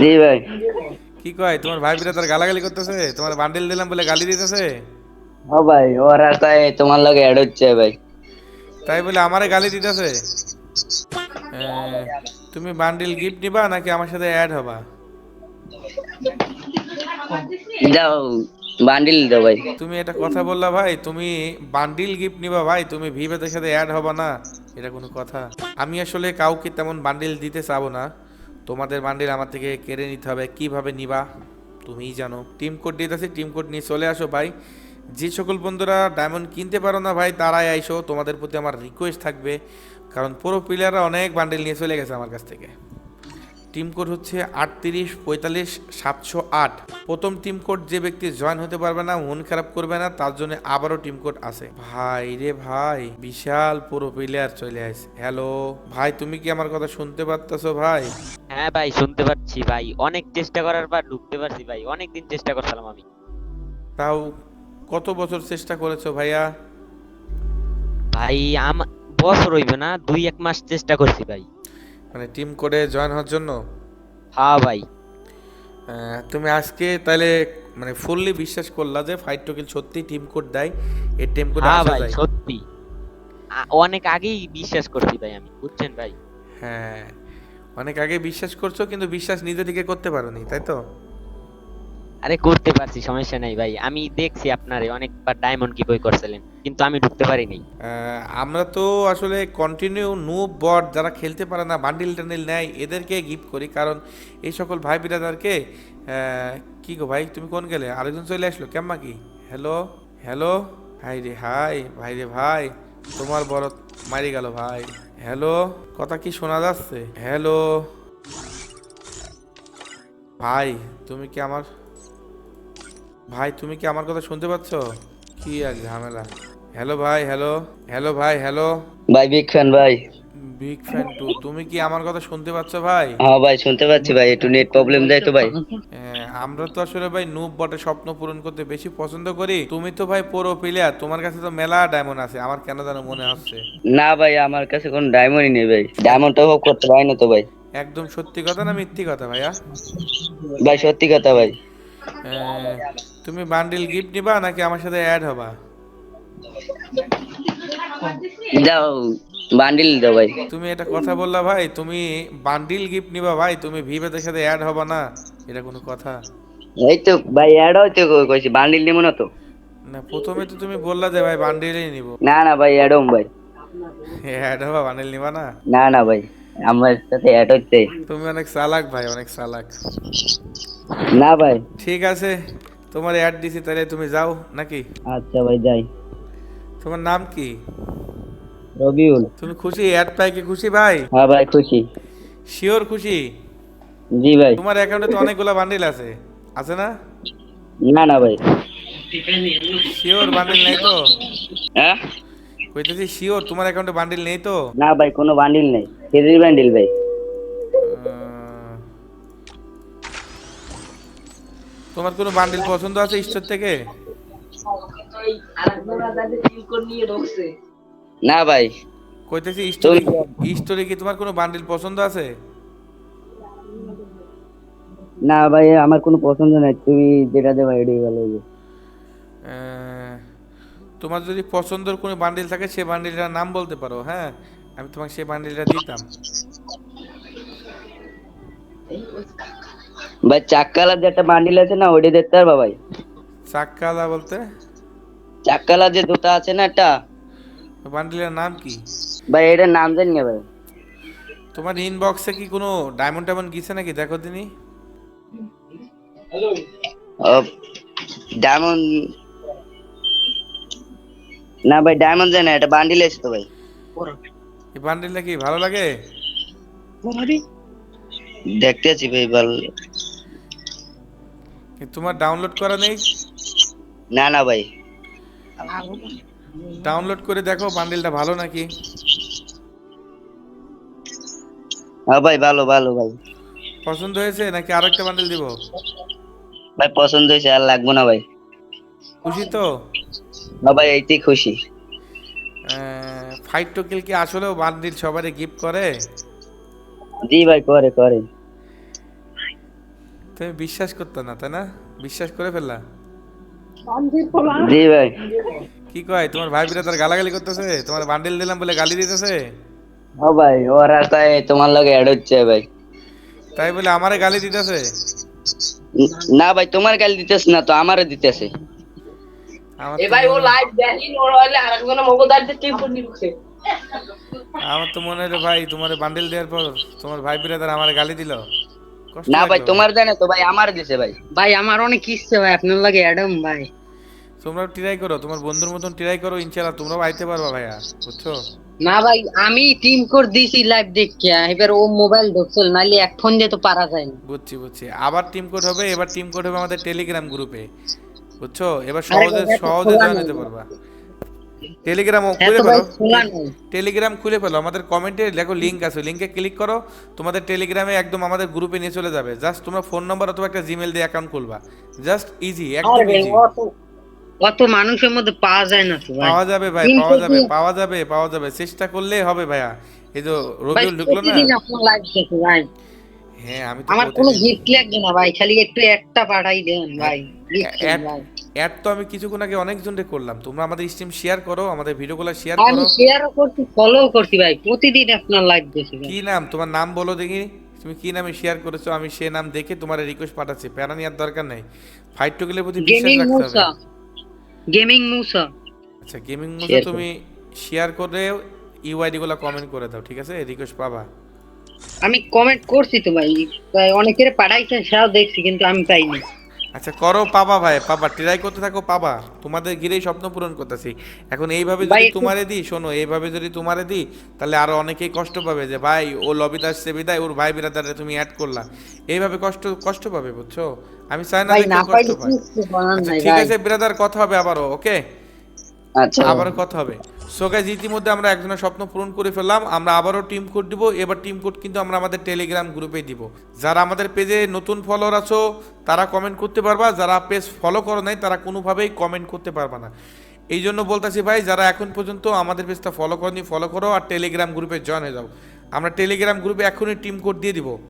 জি ভাই। কি কয় তোমার ভাই বিরা গালাগালি করতেছে, তোমার বান্ডিল দিলাম বলে গালি দিতেছে? ও ভাই, ওরা কয় তোমার লগে অ্যাড হচ্ছে ভাই। তাই বলে আমারে গালি দিতেছে? তুমি বান্ডিল গিফট নিবা নাকি আমার সাথে অ্যাড হবা? দাও, বান্ডিল দাও ভাই। তুমি এটা কথা বললা ভাই, তুমি বান্ডিল গিফট নিবা ভাই, তুমি ভিভেদের সাথে অ্যাড হবা না? এটা কোনো কথা? আমি আসলে কাউকে তেমন বান্ডিল দিতে চাবো না। তোমাদের বান্ডিল আমার থেকে কেড়ে নিতে হবে, কিভাবে নিবা তুমিই জানো। টিম কোড দিতেছি, টিম কোড নিয়ে চলে আসো ভাই। যে সকল বন্ধুরা ডায়মন্ড কিনতে পারো না ভাই, তারাই আইসো, তোমাদের প্রতি আমার রিকোয়েস্ট থাকবে, কারণ পুরো প্লেয়াররা অনেক বান্ডিল নিয়ে চলে গেছে আমার কাছ থেকে। টিম কোড হচ্ছে 38 45 708। প্রথম টিম কোড যে ব্যক্তি জয়েন হতে পারবে না, মন খারাপ করবে না, তার জন্য আবারও টিম কোড আছে ভাই। রে ভাই, বিশাল পুরো প্লেয়ার চলে আসে। হ্যালো ভাই, তুমি কি আমার কথা শুনতে পারতেছো ভাই? হ্যাঁ ভাই, শুনতে পাচ্ছি ভাই। অনেক চেষ্টা করার পর ঢুকতে পারছি ভাই। অনেক দিন চেষ্টা করছিলাম আমি। তাও কত বছর চেষ্টা করেছো ভাইয়া? ভাই বছর হইবে না, 2-1 মাস চেষ্টা করছি ভাই। মানে টিম কোডে জয়েন হওয়ার জন্য? হ্যাঁ ভাই। তুমি আজকে তাহলে মানে ফুললি বিশ্বাস করলা যে ফাইট টকিল সত্যি টিম কোড দেয়, এই টিম কোডে হ্যাঁ আসা ভাই, যায়? সত্যি। অনেক আগেই বিশ্বাস করছি ভাই আমি, বুঝছেন ভাই। হ্যাঁ, অনেক আগে বিশ্বাস করছো, কিন্তু বিশ্বাস নিজে থেকে করতে পারোনি, তাই তো? আরে করতে পারছি, সমস্যা নাই ভাই। আমি দেখছি আপনারে অনেকবার ডায়মন্ড কি বই করছিলেন, কিন্তু আমি ঢুকতে পারিনি। আমরা তো আসলে কন্টিনিউ নুব বট যারা খেলতে পারে না, বান্ডিল টান্ডিল নেয়, এদেরকে গিফট করি, কারণ এই সকল ভাই বিরাদারকে কি গো ভাই, তুমি কোন গেলে? আরেকজন চলে আসলো কেম্মা কি? Hello, hello. হাই রে হাই, ভাই রে ভাই, তোমার বড় মারি গেল ভাই। হ্যালো, কথা কি শোনা যাচ্ছে? হ্যালো ভাই, তুমি কি আমার ভাই, তুমি কি আমার কথা শুনতে পাচ্ছ? কি এক ঝামেলা। হ্যালো ভাই, হ্যালো, হ্যালো ভাই, হ্যালো। ভাই বিগ ফ্যান ভাই। বিগ ফ্যান টু, তুমি কি আমার কথা শুনতে পাচ্ছ ভাই? হ্যাঁ ভাই, শুনতে পাচ্ছি ভাই, একটু নেট প্রবলেম দেয় তো ভাই। আমরা তো আসলে ভাই নুব বটে স্বপ্ন পূরণ করতে বেশি পছন্দ করি। তুমি তো ভাই পুরো প্লেয়ার, তোমার কাছে তো মেলা ডায়মন্ড আছে, আমার কেন যেন মনে হচ্ছে। না ভাই, আমার কাছে কোনো ডায়মন্ডই নেই ভাই, ডায়মন্ড টপ করতে পারি না তো ভাই। একদম সত্যি কথা না মিথ্যি কথা ভাইয়া? ভাই সত্যি কথা ভাই। আহ, তুমি বান্ডিল গিফট নিবা নাকি আমার সাথে অ্যাড হবা? দাও, বান্ডিল দাও ভাই। তুমি এটা কথা বললা ভাই, তুমি বান্ডিল গিফট নিবা ভাই, তুমি ভিভেদের সাথে অ্যাড হবা না? এটা কোনো কথা? এই তো ভাই, অ্যাড হইতে কইছি, বান্ডিল নিব না তো। না, প্রথমে তো তুমি বললা যে ভাই বান্ডিলই নিব। না না ভাই, অ্যাড হম ভাই। অ্যাড হবা, বান্ডিল নিবা না? না না ভাই, আমার সাথে অ্যাড হচ্ছে। তুমি অনেক চালাক ভাই, অনেক চালাক। না ভাই। ঠিক আছে, তোমার অ্যাড দিছি, তাহলে তুমি যাও নাকি? আচ্ছা ভাই, যাই। তোমার নাম কি? রবিউল। তুমি খুশি অ্যাড পাই কি খুশি ভাই? হ্যাঁ ভাই, খুশি। শিওর খুশি? জি ভাই। তোমার অ্যাকাউন্টে তো অনেকগুলা বান্ডিল আছে, আছে না? না না ভাই। শিওর বান্ডিল নেই তো? হ্যাঁ। কইতেছি শিওর তোমার অ্যাকাউন্টে বান্ডিল নেই তো? না ভাই, কোনো বান্ডিল নেই, ফ্রি বান্ডিল ভাই। আহ, তোমার কোনো বান্ডিল পছন্দ আছে স্টোর থেকে? না ভাই। কইতেছি তুমি। স্টোরে, স্টোরে কি তোমার কোনো বান্ডিল পছন্দ আছে? না ভাই, আমার কোনো পছন্দ নাই, তুমি যেটা দেবা এটাই ভালো হবে। আহ, তোমার যদি পছন্দের কোনো বান্ডিল থাকে সে বান্ডিলটার নাম বলতে পারো, হ্যাঁ, আমি তোমাকে সেই বান্ডিলটা দিতাম। ভাই, চাক্কালার যে একটা বান্ডিল আছে না, ওইটা দেখতে পারবা ভাই? চাক্কালা বলতে? চাক্কালার যে দুটো আছে না একটা। বান্ডিলের নাম কি? ভাই, এটার নাম জানি না ভাই। তোমার ইনবক্সে কি কোনো ডায়মন্ড টায়মন্ড গিয়েছে নাকি, দেখো দিনই। ডায়মন্ড। না ভাই, ডায়মন্ড জানি না, এটা বান্ডিল আছে তো ভাই। এই বান্ডিলটা কি ভালো লাগে? দেখতে আছি ভাই, ভালো। তোমার ডাউনলোড করা নেই? না না ভাই। ডাউনলোড করে দেখো বান্ডিলটা ভালো নাকি। হ্যাঁ ভাই, ভালো ভালো ভাই। পছন্দ হয়েছে নাকি আরেকটা বান্ডিল দিব? ভাই পছন্দ হয়েছে, আর লাগবো না ভাই। খুশি তো? হ্যাঁ ভাই, এইতেই খুশি। ফাইট টু কিল কি আসলেও বান্ডিল সবারই গিফট করে? জি ভাই, করে করে। তুমি বিশ্বাস করতে না তাই না? বিশ্বাস করে ফেললা? জি ভাই। কি কয় তোমার ভাই বিরাদার গালাগালি করতেছে, তোমার বান্ডিল দিলাম বলে গালি দিতেছে? ও ভাই ওরা কয় তোমার লগে অ্যাড হচ্ছে ভাই। তাই বলে আমারে গালি দিতেছে? না ভাই তোমার গালি দিতেছে না তো আমারও দিতেছে। আমার এ তো ভাই ও মনে লাইভ দেখি ওর হলে আরেকজনের মগদারিতে টিপ করে দিচ্ছে। আমার তো মনে হলো ভাই তোমার বান্ডিল দেওয়ার পর তোমার ভাই বিরাদার আমারে গালি দিল, কষ্ট না ভাই লাগলো ভাই। তোমার জানে তো ভাই আমার দিছে ভাই। ভাই আমার অনেক ইচ্ছে ভাই আপনার লাগে অ্যাডম ভাই। তোমরাও ট্রাই করো, তোমার বন্ধুর মতন ট্রাই করো, ইনশাআল্লাহ তোমরাও আইতে পারবা ভাইয়া, বুঝছো? না ভাই আমি টিম কোড দিছি লাইভ দেখিয়া, এবার ও মোবাইল ঢুকছিল নালে এক ফোন দিয়ে তো পারা যায় না। বুঝছি বুঝছি, আবার টিম কোড হবে, এবার টিম কোড হবে আমাদের টেলিগ্রাম গ্রুপে, বুঝছো? এবার আরে সহজে ভাই, এত সহজে খোলা জয়েন নাই হতে ভাই। পারবা। টেলিগ্রাম খুলে এত ভাই ফেলো, খোলা নাই। টেলিগ্রাম খুলে ফেলো, আমাদের কমেন্টে দেখো লিংক আছে, লিংকে ক্লিক করো, তোমাদের টেলিগ্রামে একদম আমাদের গ্রুপে নিয়ে চলে যাবে। জাস্ট তোমরা ফোন নাম্বার অথবা একটা জিমেল দিয়ে অ্যাকাউন্ট খুলবা, জাস্ট ইজি, আরে একদম ভাই ইজি। অত অত মানুষের মধ্যে পাওয়া যায় না তো ভাই। পাওয়া যাবে ভাই, টিম পাওয়া কোড যাবে, পাওয়া যাবে, পাওয়া যাবে, চেষ্টা করলেই হবে ভাইয়া। এই তো ভাই রবিউল ঢুকলো না? প্রতিদিন আপনার লাইভ দেখি ভাই। হ্যাঁ আমি তো আমার কোনো প্রতিদিন গিফট লাগবে না ভাই, খালি একটু একটা পাঠাই দেন ভাই। গিফট অ্যাড ভাই অ্যাড তো আমি কিছুক্ষণ আগে অনেকজনকে করলাম। তোমরা আমাদের স্ট্রিম শেয়ার করো, আমাদের ভিডিওগুলো শেয়ার আমি করো। শেয়ারও করছি ফলো করছি ভাই, প্রতিদিন আপনার লাইভ দেখি ভাই। কি নাম তোমার? নাম বলো দেখি, তুমি কি নামে শেয়ার করেছো, আমি সে নাম দেখে তোমার রিকোয়েস্ট পাঠাচ্ছি। প্যারা নেওয়ার দরকার নেই, ফাইট টু গেলের প্রতি বিশ্বাস গেমিং রাখতে হবে। মুসা, গেমিং মুসা। আচ্ছা গেমিং মোডে Share তুমি শেয়ার করে ইউআইডি গুলো কমেন্ট করে দাও, ঠিক আছে? রিকোয়েস্ট পাবা। আমি কমেন্ট করছি তো ভাই, তাই অনেকের পাঠাইছেন সেটাও দেখছি কিন্তু আমি পাইনি। আচ্ছা করো, পাবা ভাই, পাবা, ট্রাই করতে থাকো, পাবা। তোমাদের ঘিরেই স্বপ্ন পূরণ করতেছি। এখন এইভাবে ভাই যদি একটু- তোমারে দিই, শোনো, এইভাবে যদি তোমারে দিই তাহলে আরো অনেকেই কষ্ট পাবে যে ভাই ও লবিতে আসছে বিদায় ওর ভাই বিরাদারে তুমি অ্যাড করলা, এইভাবে কষ্ট কষ্ট পাবে, বুঝছো? আমি চাই না ভাই যে না কেউ কষ্ট পাইলে পায়। কিছু বলার আচ্ছা নাই ঠিক ভাই। আছে ব্রাদার, কথা হবে আবারও, ওকে? আচ্ছা আবারও কথা হবে। সো গাইজ ইতিমধ্যে আমরা একজনের স্বপ্ন পূরণ করে ফেললাম, আমরা আবারও টিম কোড দিব। এবার টিম কোড কিন্তু আমরা আমাদের টেলিগ্রাম গ্রুপে দিব। যারা আমাদের পেজে নতুন ফলোয়ার আছো তারা কমেন্ট করতে পারবা, যারা পেজ ফলো করো নাই তারা কোনোভাবেই কমেন্ট করতে পারবা না। এই জন্য বলতেছি ভাই, যারা এখন পর্যন্ত আমাদের পেজটা ফলো করনি ফলো করো আর টেলিগ্রাম গ্রুপে জয়েন হয়ে যাও। আমরা টেলিগ্রাম গ্রুপে এখনই টিম কোড দিয়ে দিব।